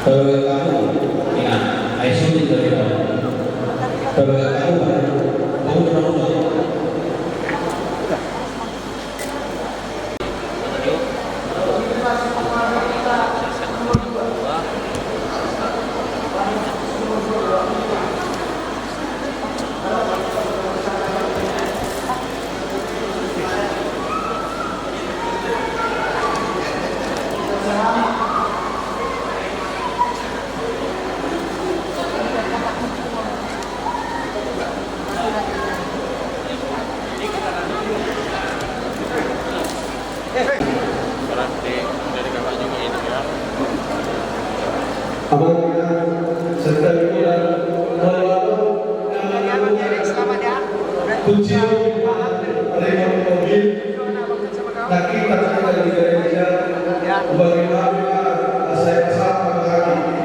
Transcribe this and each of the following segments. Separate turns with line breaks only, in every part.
Kamu, ya, Aisyah itu dari kamu, kamu pernah apabila serta bulan kunci rekor mobil lagi terkait dari gereja bagaimana saya sangat menghargai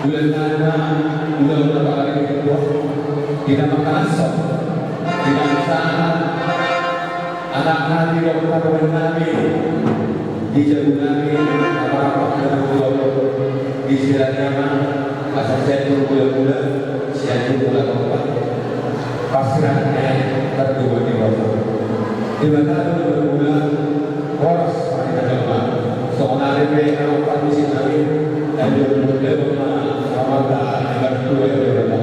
bulan nana udah berapa kali kedua kita makasih tidak sana anak hati dokter nabi di jalan nabi apa dan pulau di Sirajama asal saya bulan-bulan saya bulan empat pasrahnya terdua di bawah di mana bulan koras pada jamaah soalnya mereka empat di sini dan bulan Ramadan yang kedua adalah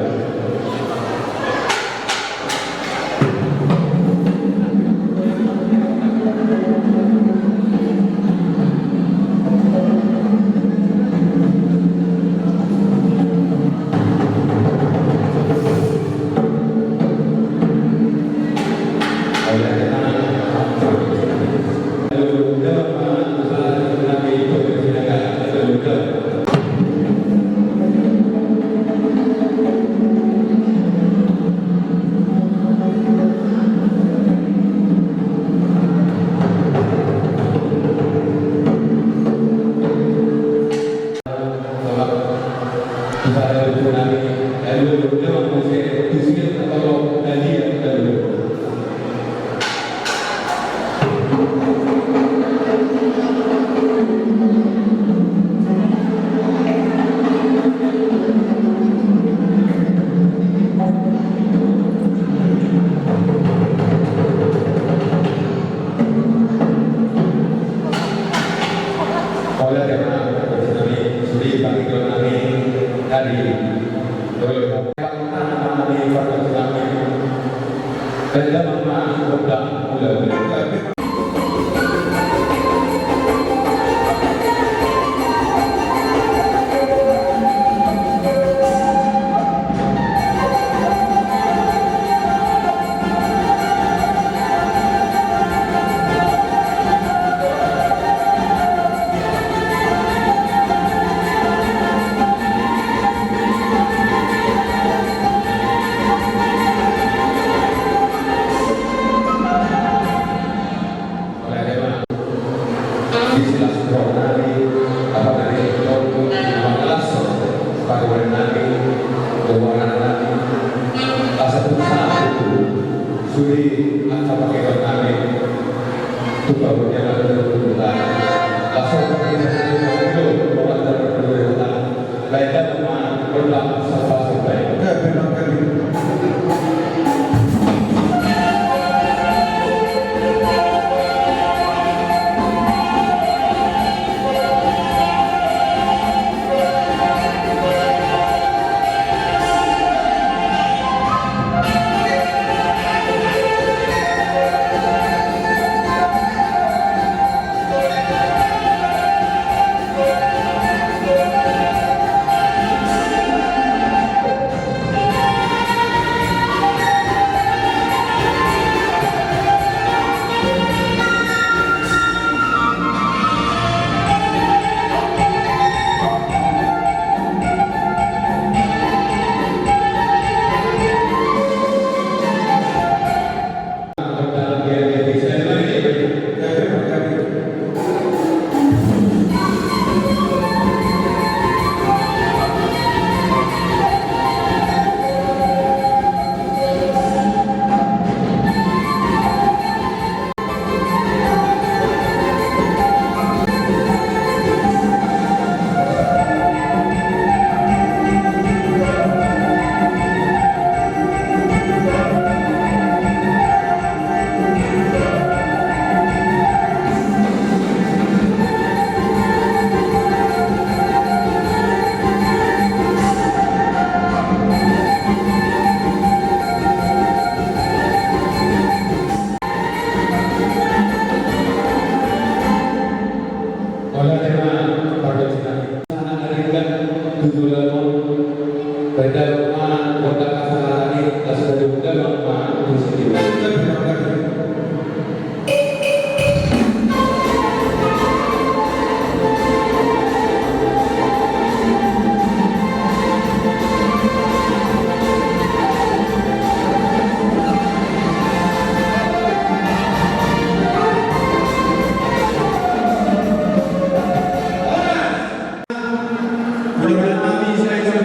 Mudah-mudahan kami saya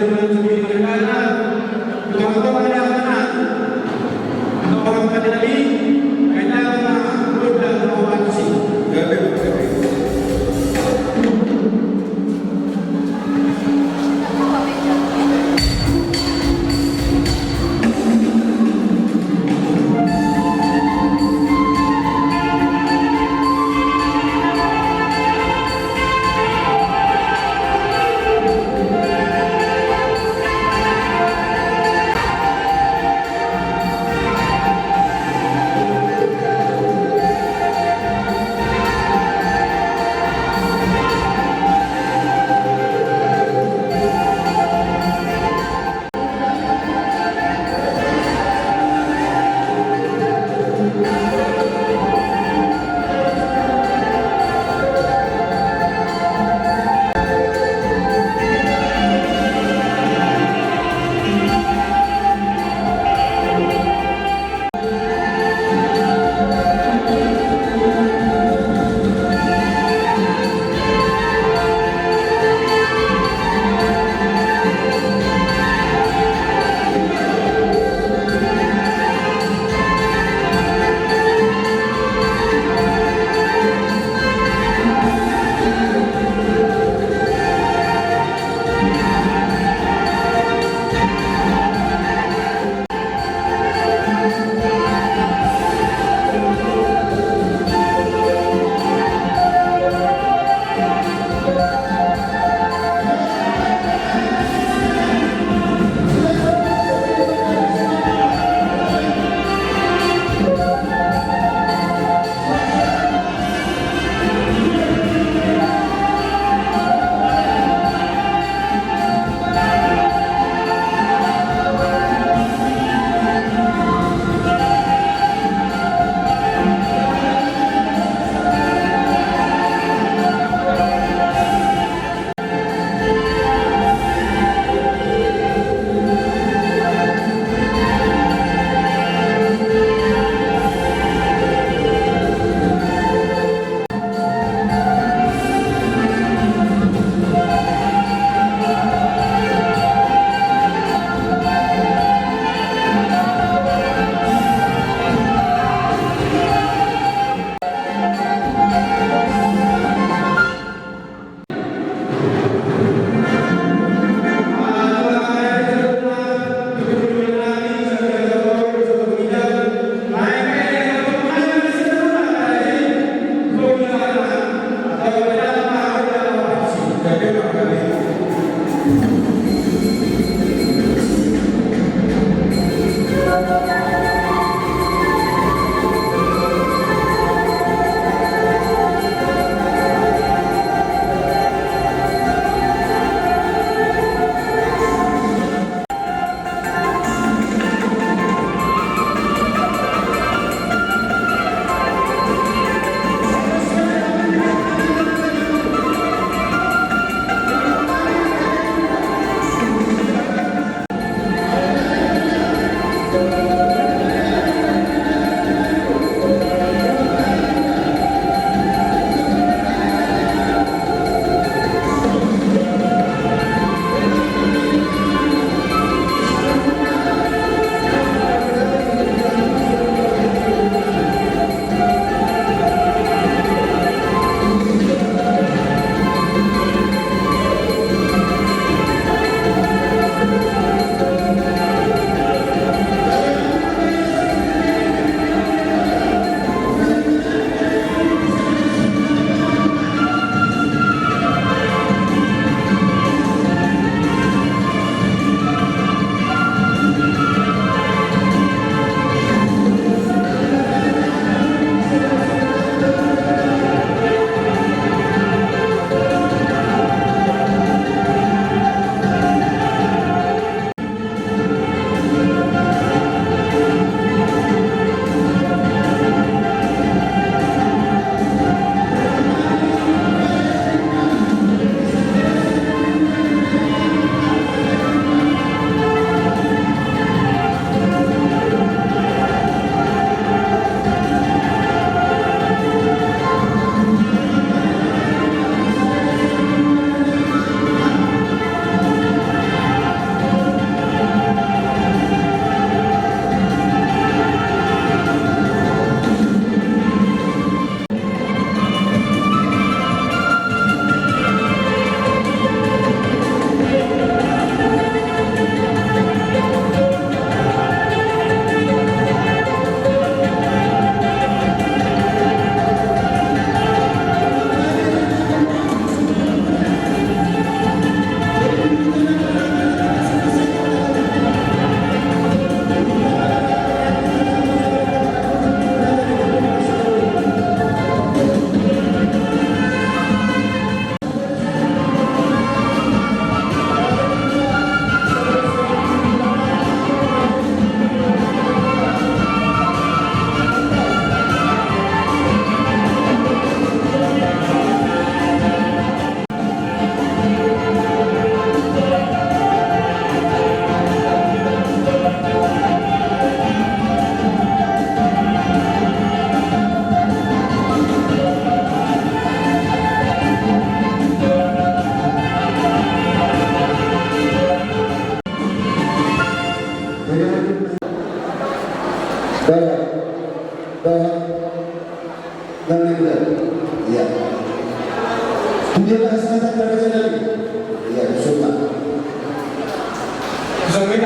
Sampai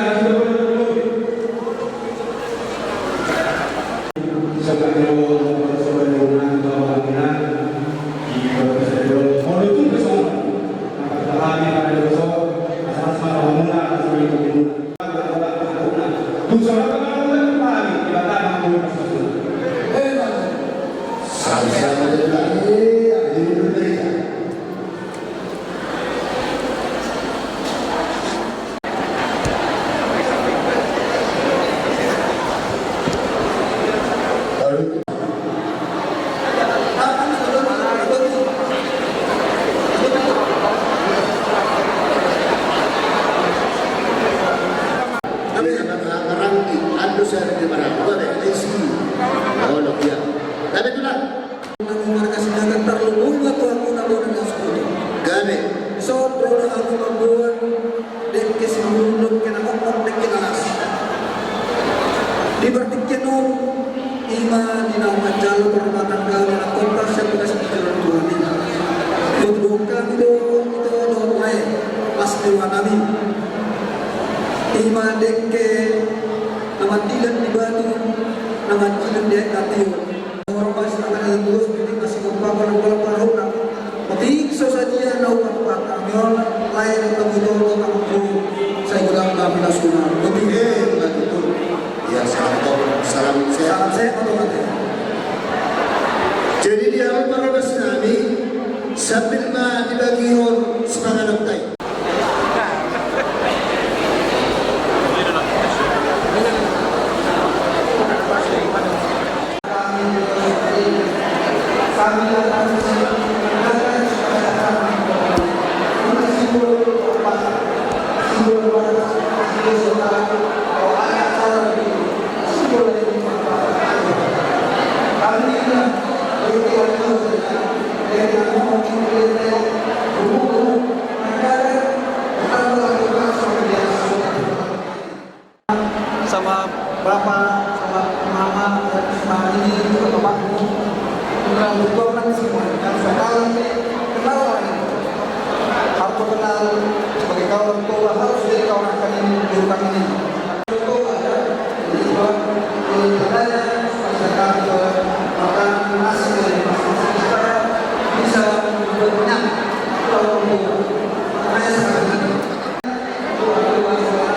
jadi dia para nami sambil dibagi semangat dokter.
Sama bapak, sama mama, sama ini, sama bapakmu, kenal berdua orang semua. Yang kenal lagi. Harus kenal sebagai kawan tua, harus jadi kawan akan ini, bukan ini. Tua ada, jadi buat katanya masyarakat makan nasi dari masing-masing supaya bisa berkenyang. Kalau tua, makanya sekarang ini.
Terima kasih.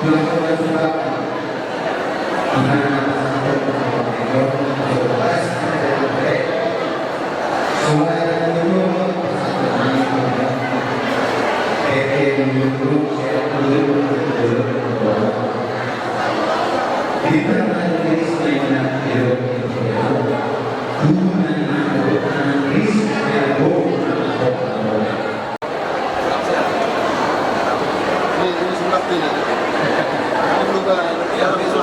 melakukan sesuatu.
Ini sebelah sini. Ini bukan yang di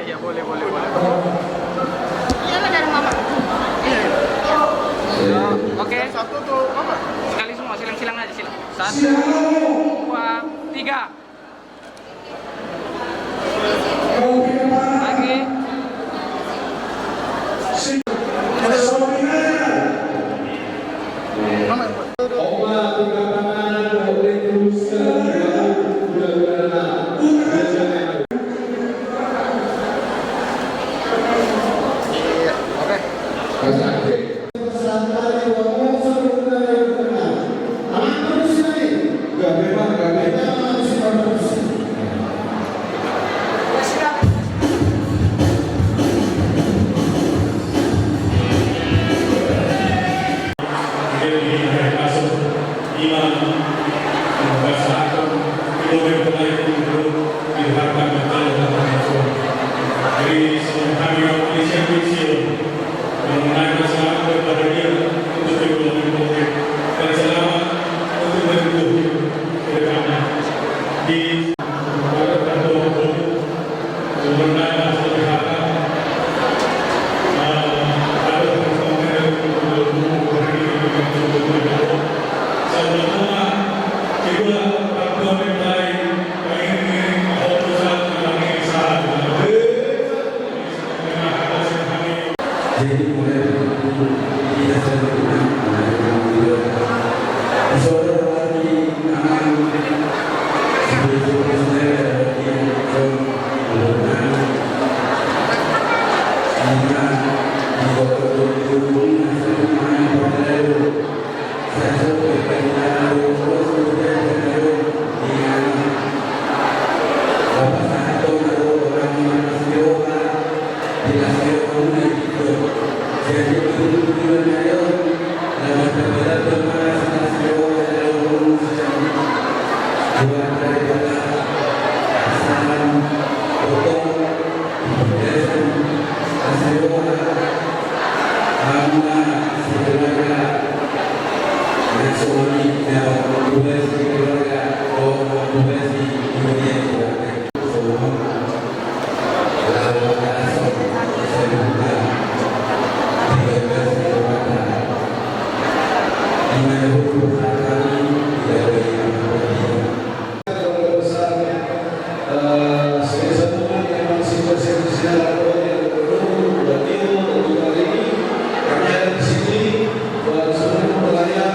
Iya, boleh. Iya lah dari mama. Oke. Satu tuh apa? Sekali semua, silang-silang aja silang. 1, 2, 3. Lagi.
Sama
sekeluarga dengan suami dan dua sekeluarga dua si kemudian semua lalu langsung saya buka 13 keluarga di mana hubungan kami tidak beri
Keluarga besar sebagai satuan yang masih bersedia yang berpenuh dan ilmu untuk hari ini kami ada di sini buat seluruh pelayan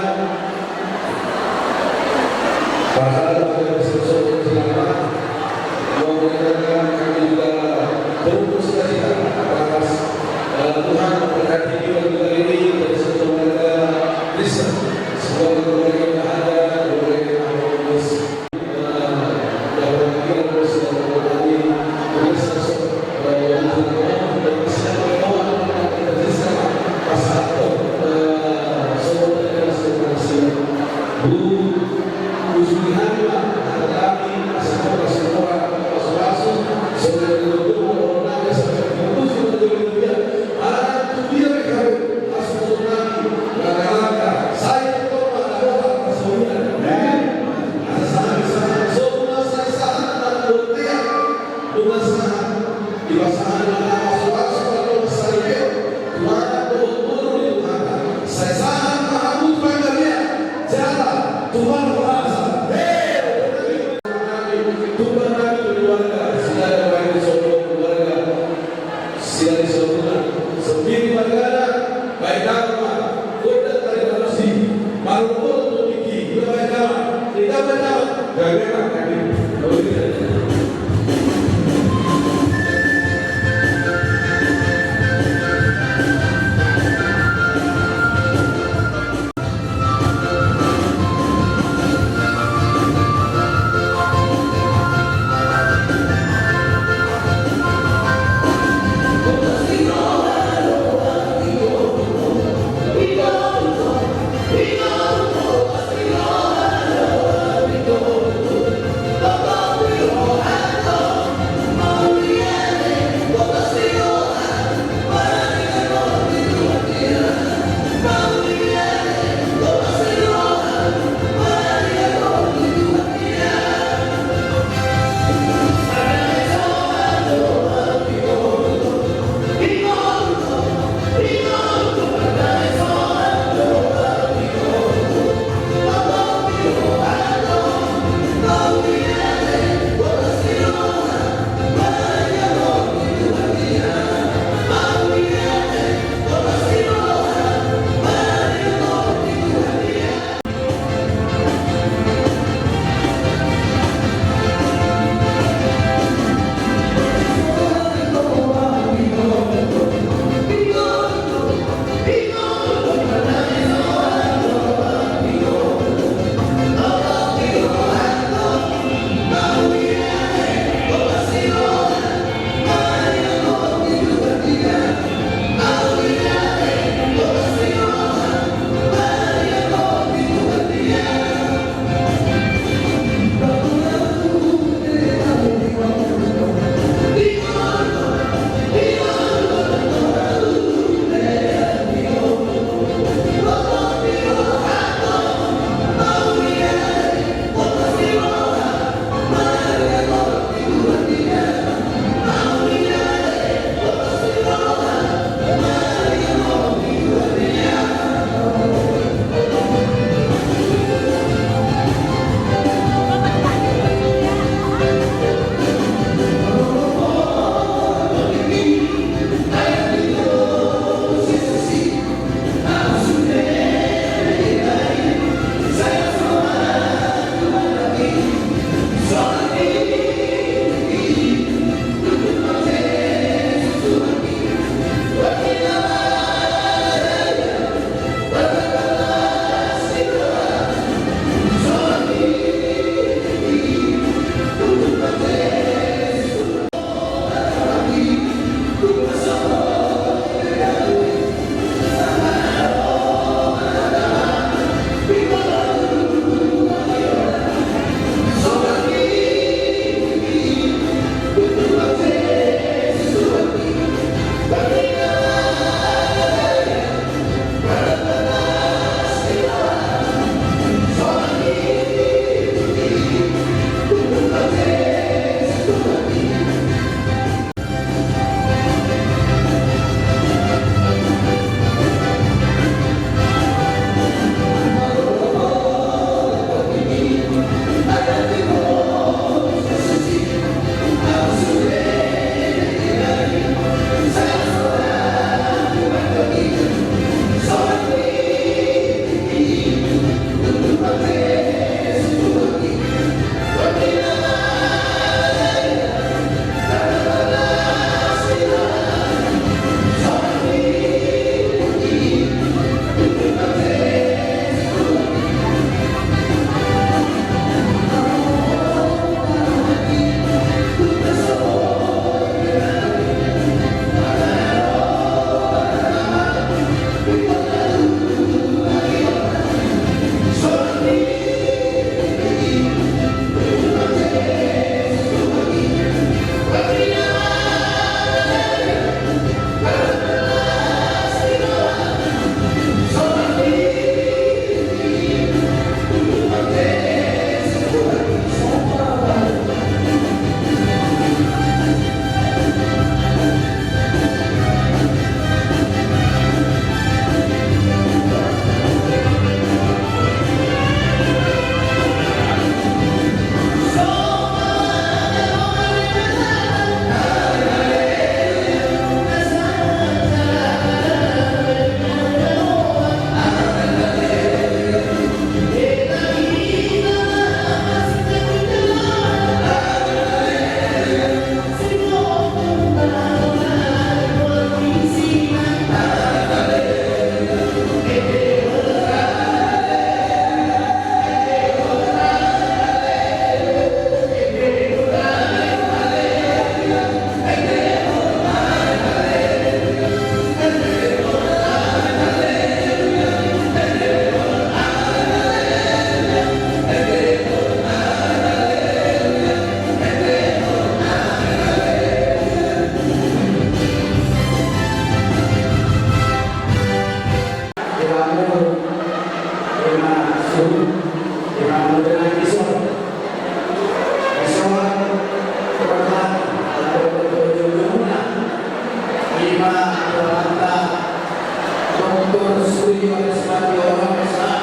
Suri Wariswati orang Islam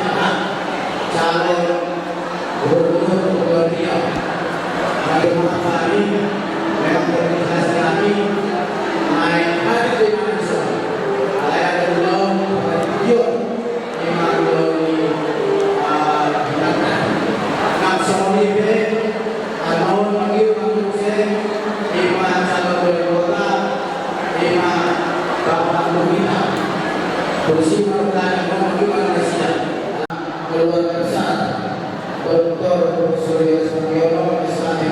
calon gubernur Kepulauan Riau. Pada malam hari memang komunikasi kami naik hari di Malaysia. Ada belum video memang belum nak Sony be anon panggil panggil saya iman calon wali kota iman bapak Lumina bersih merupakan panggil Malaysia keluarga besar Dr. Surya Sugiono Islam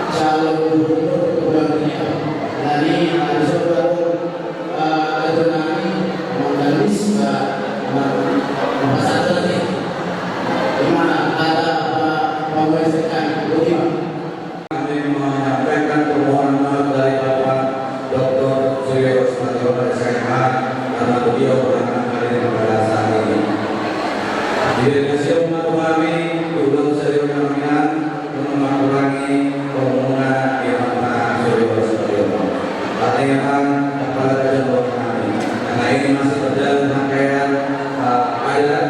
calon gubernur Kepulauan Riau. Dari saudara Adonani Mengalis Masyarakat ini di mana ada pemeriksaan bagaimana
Kami menyampaikan permohonan maaf dari Bapak Dr. Surya Sugiono SMH karena beliau berangkat hari pada saat ini. Delegasi umat kami diulang serius kamian untuk mengurangi pembangunan di Bapak Surya Sugiono. Latihan kepala daerah kami. Karena ini masih berjalan rangkaian adat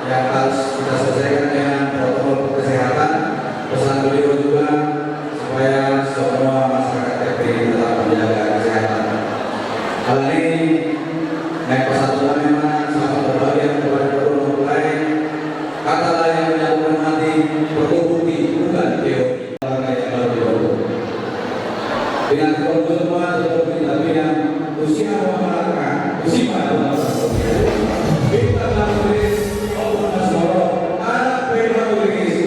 yang harus kita selesaikan dengan protokol kesehatan. Pesan beliau juga supaya semua masyarakat TPI tetap menjaga kesehatan. Hal ini naik persatuan memang sangat berbahagia kepada seluruh lain. Kata lain yang menyatukan hati perlu bukti bukan teori. Dengan semua seperti tapi yang usia masyarakat usia kita menulis Allah Nasoro anak penulis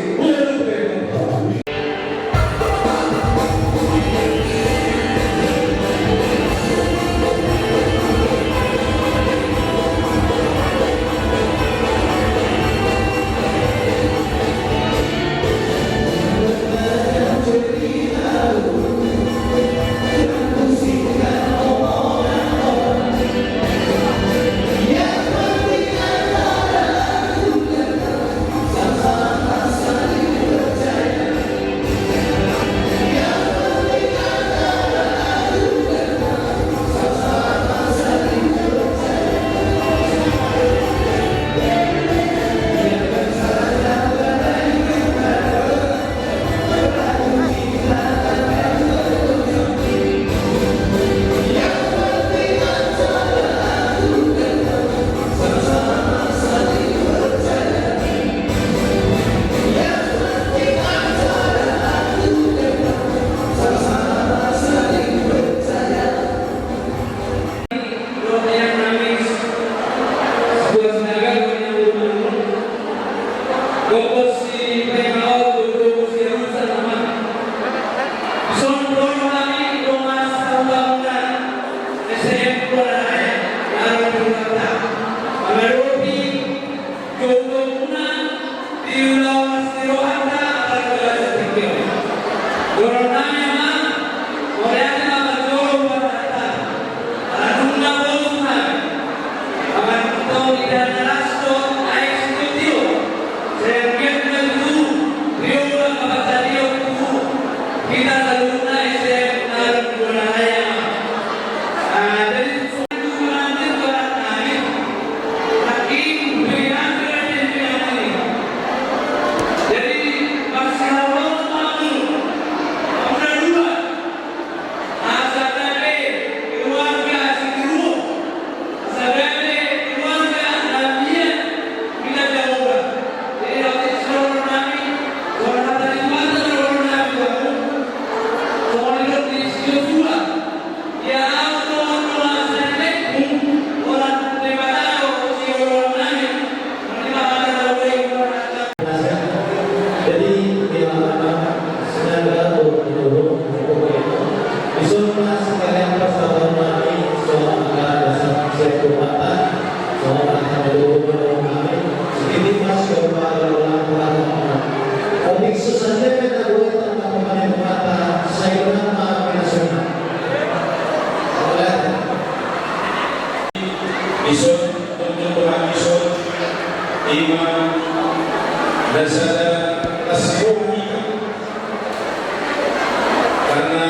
karena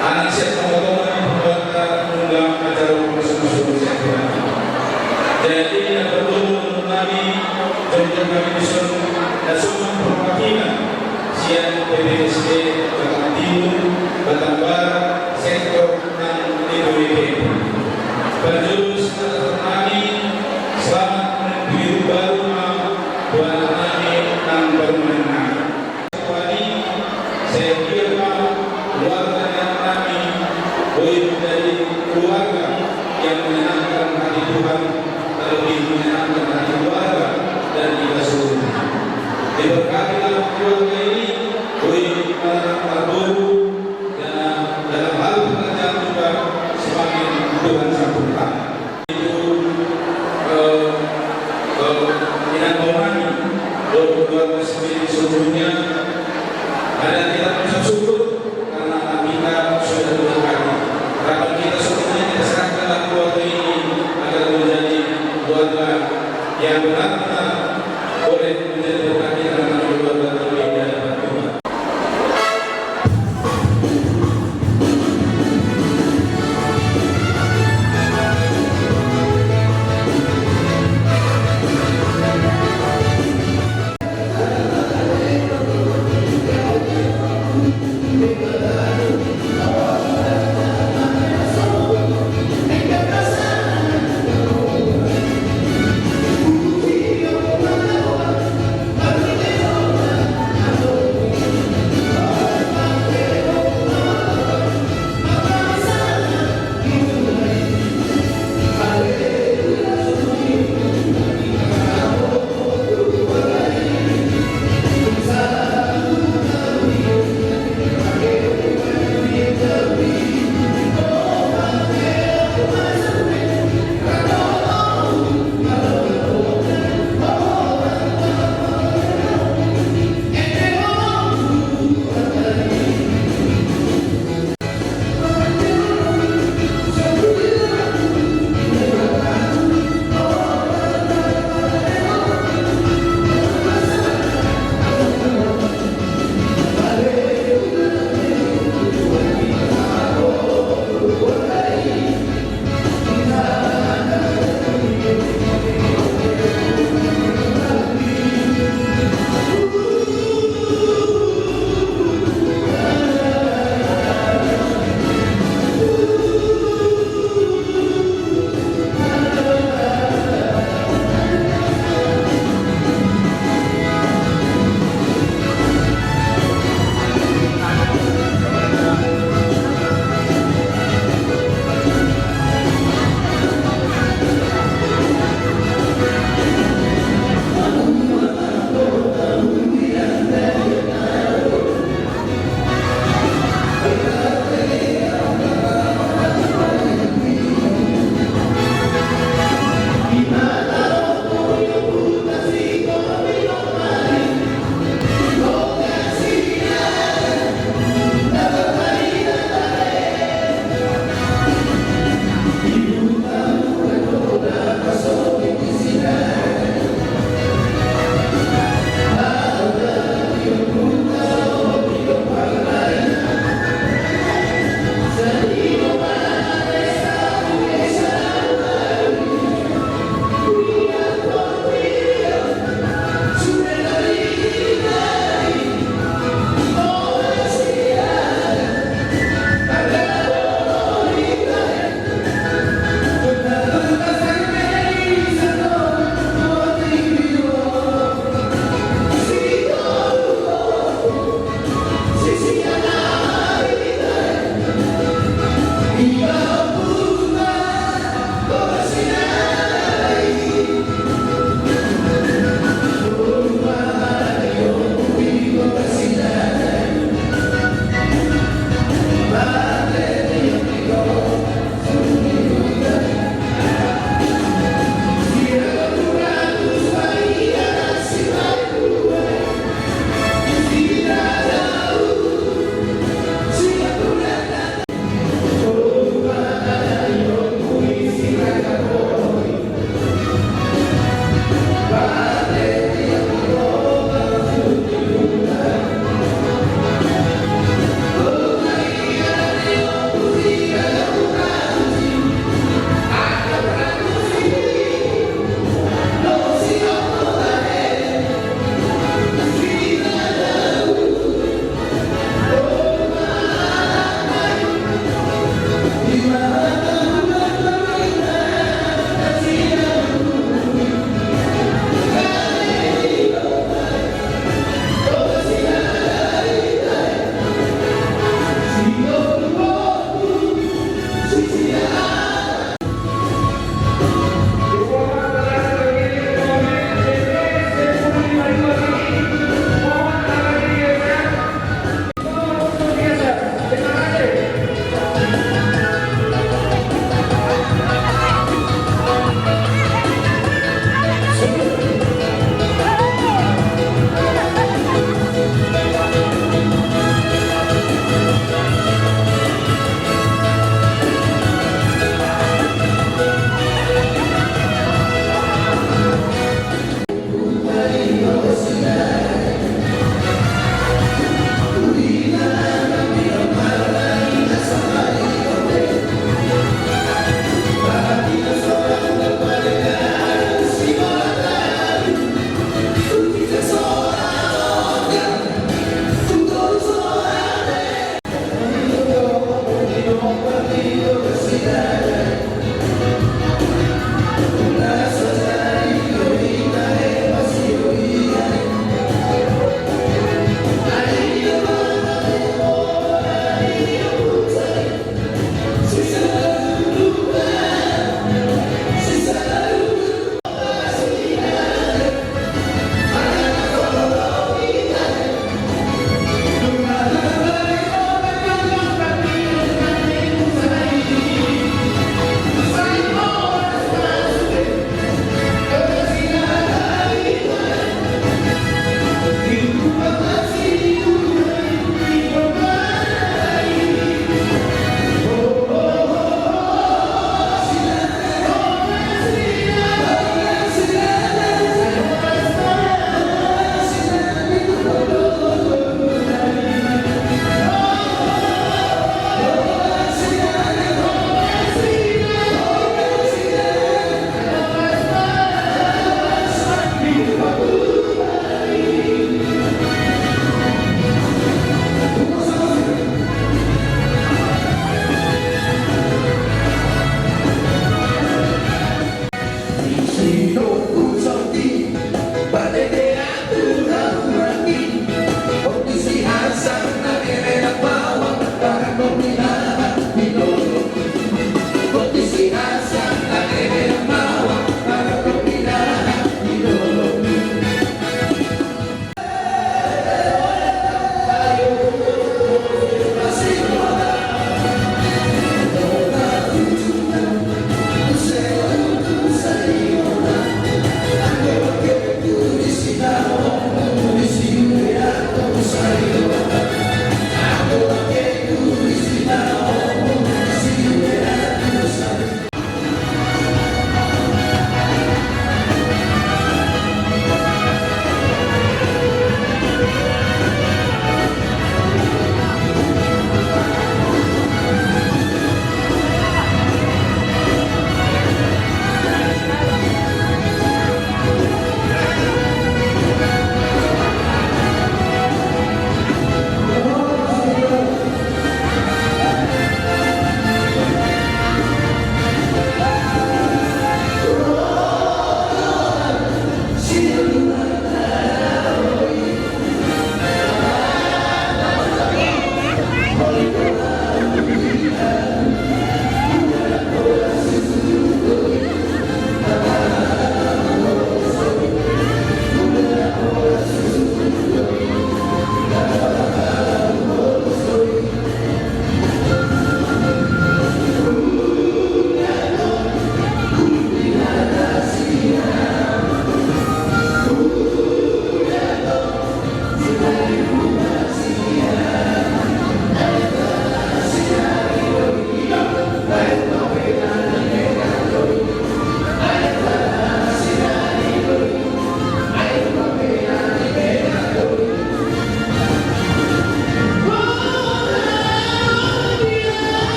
anak saya teman-teman membuat undang acara Jadi yang perlu menurut kami Jogja kami disuruh dan semua perwakilan siang PPSD Batam Timur, Batam Barat, sektor dan DPWP. Berjurus kami selamat menuju baru buat kami dan bermenang. Saya kira keluarga yang kami boleh menjadi keluarga yang menyenangkan hati Tuhan, terlebih menyenangkan hati keluarga dan kita seluruhnya. Diberkati dalam keluarga ini boleh terbaru dan dalam hal pekerjaan juga semakin Tuhan sempurnakan. Itu Inan Bawani, keluarga sendiri seluruhnya. Dan kita bisa syukur karena kita sudah berkati. Harapan kita semuanya kita serahkanlah keluarga ini agar menjadi keluarga yang benar-benar boleh menjadi berkati karena keluarga terbaik di hadapan Tuhan.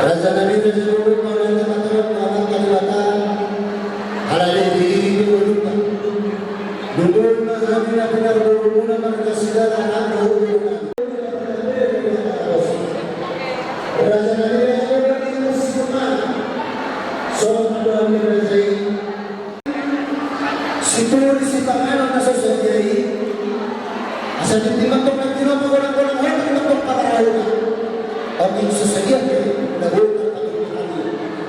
Raja Nabi Rasulullah Maulana Maulana Maulana Kalibatan Halal diri lupa dulu mazhabnya benar benar mereka sudah anak Raja Nabi Rasulullah Muhammad Sallallahu Alaihi Wasallam situasi si pangalan na sosial asal di mantok na tinopo orang-orang yang mantok para Amin sesaja lalu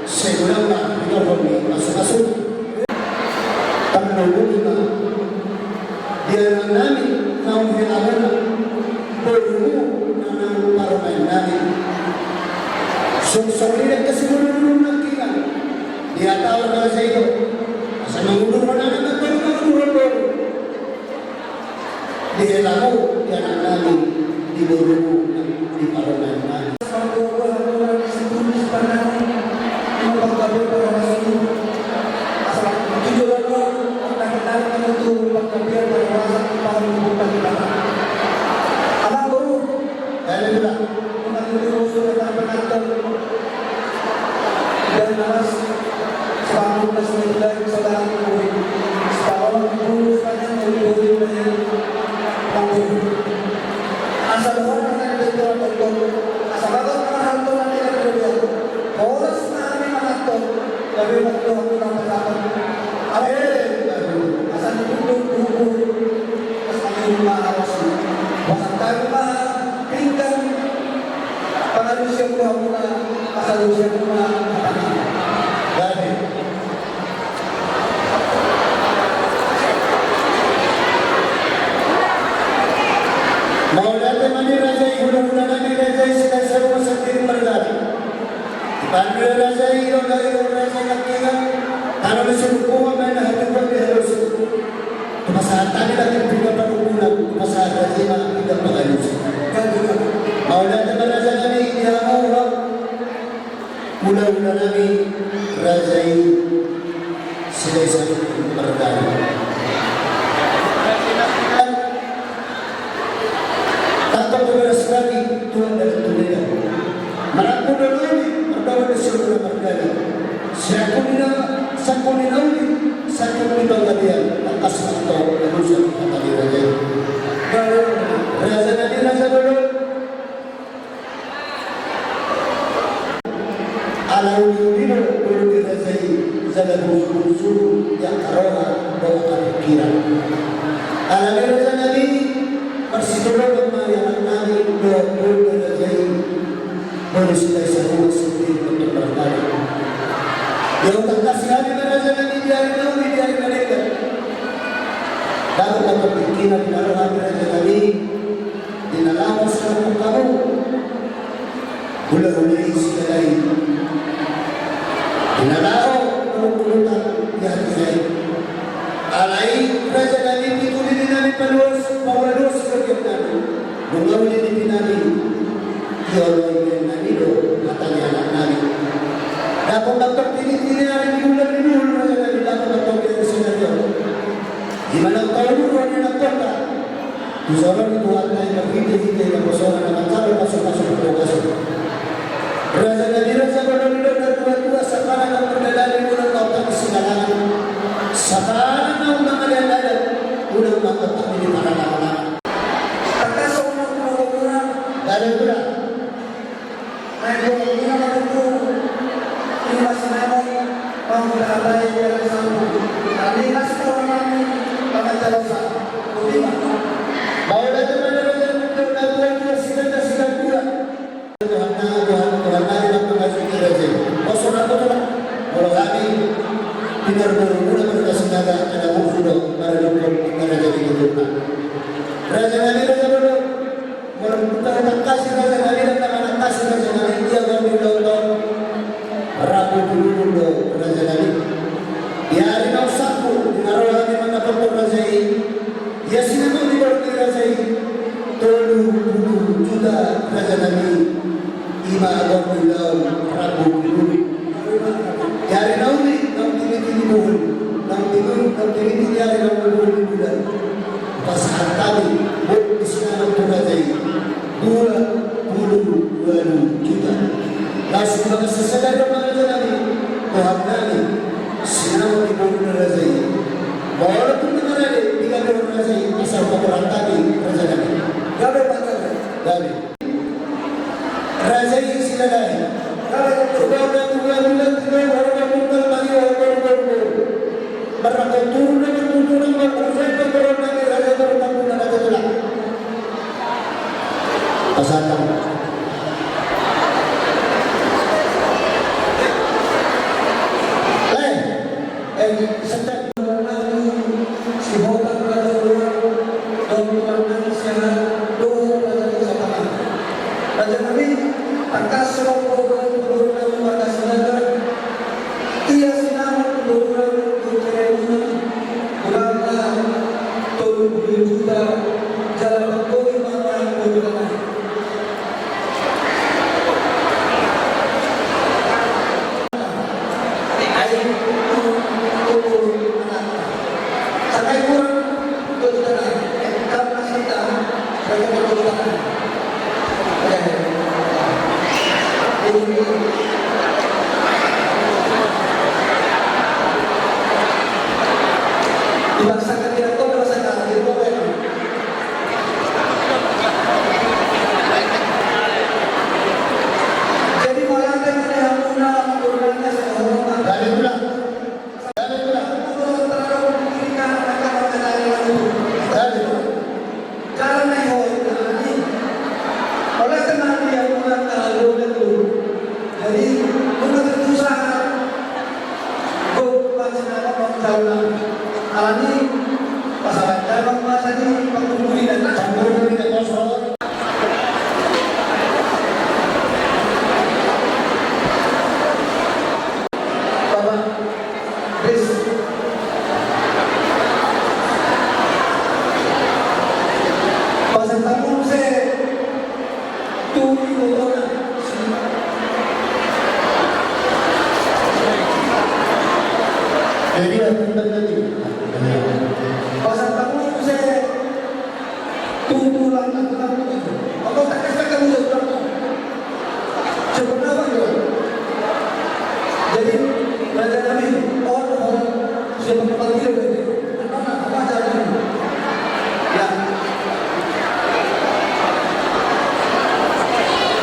segera kita beri masuk tanpa dia nami mau hilangan perlu nana parmain nami sumsumnya keseluruhan nanti kan dia tahu bahasa itu asal mengudur mana perlu dia lalu dia nami di buru di parmain nami Maulana Mani Raja Ibu Nani Raja Sila Sarwa Sakti Mardani Pandra Raja Ibu Nani Raja Nakiga Tano Suku Mana Hadu Harus Kemasahan lagi juga perbulan kemasahan Raja tidak mengalus Maulana Raja Nabi Ya Allah Mula-mula Nabi Raja Sila Sarwa Mardani lagi Tuhan dan dunia. Meraku dalami berdawa disuruh berkali. Sakunina uli sakunina gadian akas atau manusia kata di raja. Raja Nabi Raja dulu. Alaulina dulu di raja zakat musuh yang karena bawa kepikiran. Alaulina Raja Nabi Persidulan yang nari dua rajai manusia semua seperti untuk berkali. Yang tak kasih hati raja Nabi dari mereka. Dapat kepikiran dalam hati raja Nabi di dalam seluruh kamu. Mulai sekali. Di dalam puluhan yang saya. Alai raja Nabi itu di Nabi peluas. Pawalus kerjaan, mengawali di Nabi, diolong Nabi do, katanya anak Nabi. Dapat ini hari di bulan Nabi dapat dari senario. Di mana tahu orang yang kota, di sana itu ada yang berhenti yang bersama dengan cara masuk berdoa. Raja Nabi Raja Nabi dan dua sekarang yang berdalil bulan kota di Singalangan. Sekarang ang mga dadat, unang matatak ini para anak-anak.
Terkasih orang
Dadat ko na.
naik ini nama itu ini masih naik mau berada di dalam sambung. Nanti kasih orang kami pada jalan sah.
Bahwa dadat mana-mana terdapat dua sikat pula. Tuhan nabi nak mengasih kerja. Maksud apa tu? Kalau kami benar-benar berkasih naga ada buku para dokter para jadi dokter. Raja Nabi Raja Bodo merupakan kasih Raja Nabi dan anak kasih Raja Nabi dia kami dokter Rabu dulu Raja Nabi. Di hari nau sapu naruh hati mana dokter Raja ini. Ya sinama di bawah Raja ini. Tolu juta Raja Nabi. Ima agak pulau Rabu dulu. Dari nauli nau tini bulan, nau tini hari nau bulan. Pasangan kami buat Islam Tunajai 22 juta. Lalu sebagai sesadar kepada kami, Tuhan kami sinau di bulan Tunajai. Walaupun negara ini 3 bulan Tunajai asal pemerintah kami Raja kami.
Gabe patah.
Kami Raja ini silakan. Kalau dah 2 bulan 3 orang muncul bagi orang. Berapa turun berkurang lagi Raja bertambah lagi tu lah. Pasangan. Sedang si Hotan Raja Luar dan Tuan Siapa dua Raja Sabana. Raja Nabi akas program pada saudara. Ia senang program juta jalan koi mana program. Sampai kurang kejutan, karena sedang banyak kejutan. Dibaksakan tidak tahu merasakan di bawah. Jadi malam dengan yang guna turunannya sehormat. Dari bulan.
Oleh karena dia bukan terlalu itu, jadi bukan berusaha. Bukan senang menjauh. Alani pasangan dalam masa ini penghubungi dan penghubungi dan kosong. Bapak, Chris. Pasang tamu saya tuli motor.
Jadi ada tadi.
Pasang tamu saya tutulan tamu itu. Kalau tak kisah kamu sudah tahu. Coba apa itu? Jadi Raja Nabi orang siapa panggil itu? Apa caranya? Ya.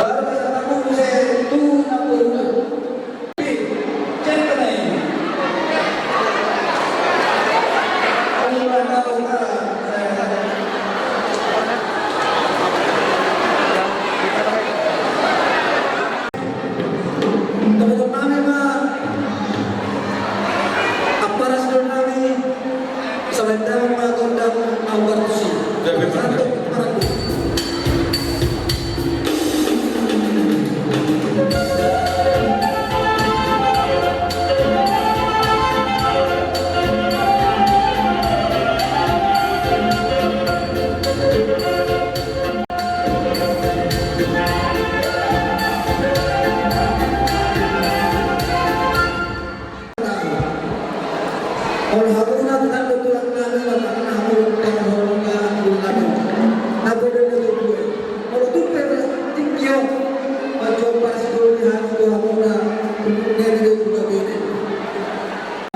Baru pasang tamu saya tutulan. Cek ini. Kalau haruna bukan betul kami karena aku dan haruna bukan aku dan itu kalau tu tinggiau macam pas dulu hari itu haruna dari itu juga beda.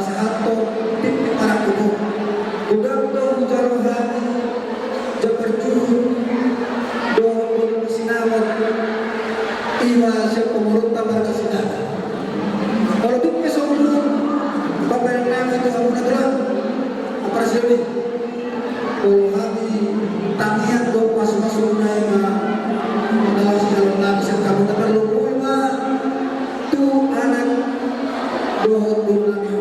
Satu titik para itu aku nak bilang operasi ini. Oh kami tanian do masuk naik dalam segala lagi kamu tak perlu bunga tu anak dohot dulu nami.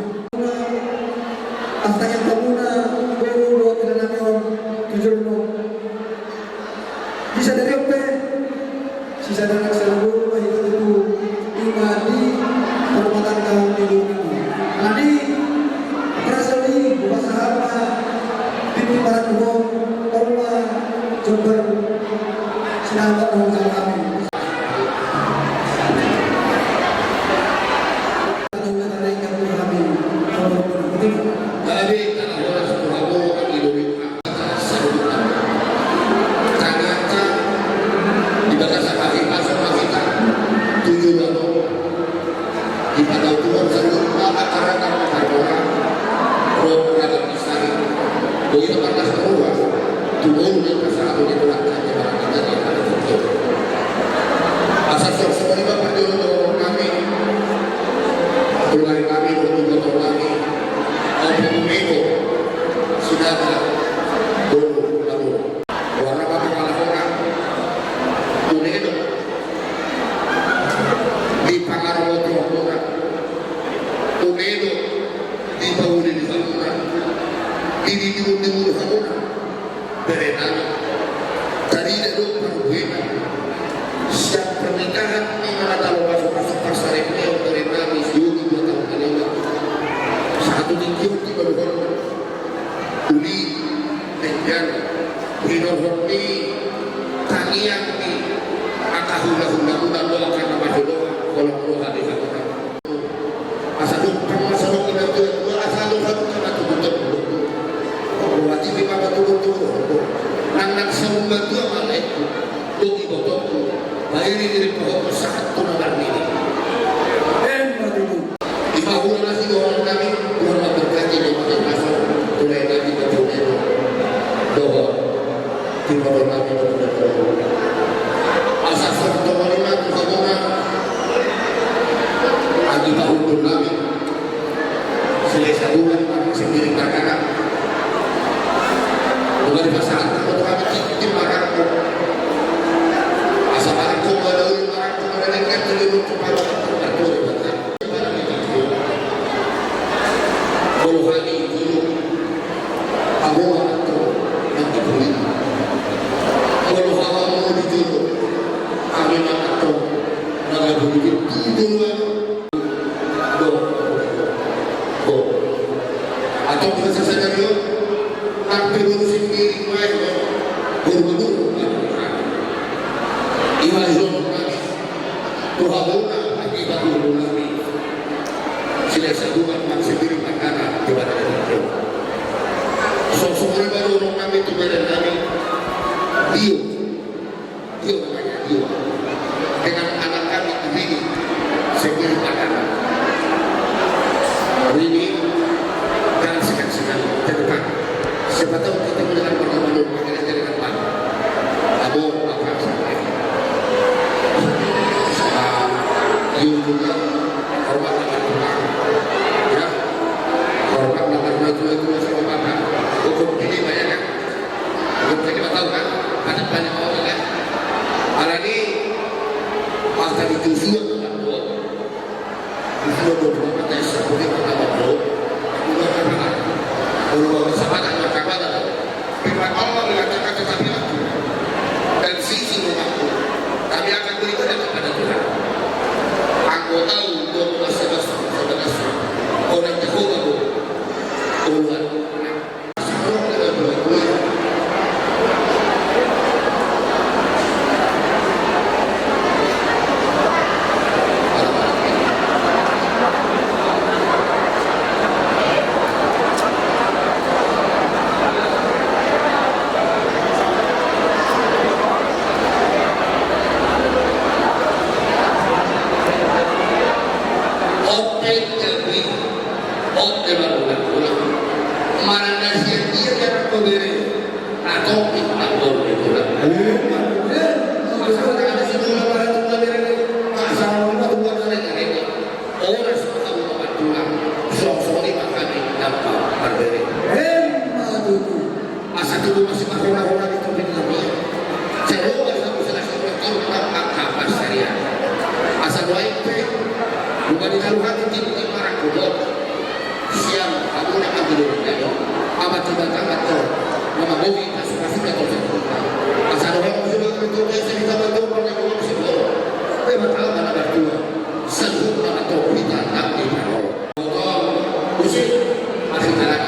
Astanya kamu na dulu tidak nami om tujuh no. Bisa dari apa? Sisa dari selalu itu imadi perbuatan kaum hidup ini. Nanti perasaan bukan sahabat di barat umum Allah Jember selamat mengucapkan kami.
Orang semua tahu tempat pulang, sok-sok ini makan
dulu ya. Amat coba amat tuh. Nama bumi kasih ke kau. Asal orang sudah itu biasa kita bantu orang yang belum sembuh. Memang tahu mana berdua. Sanggup mana tahu kita nak ini. Musik masih tak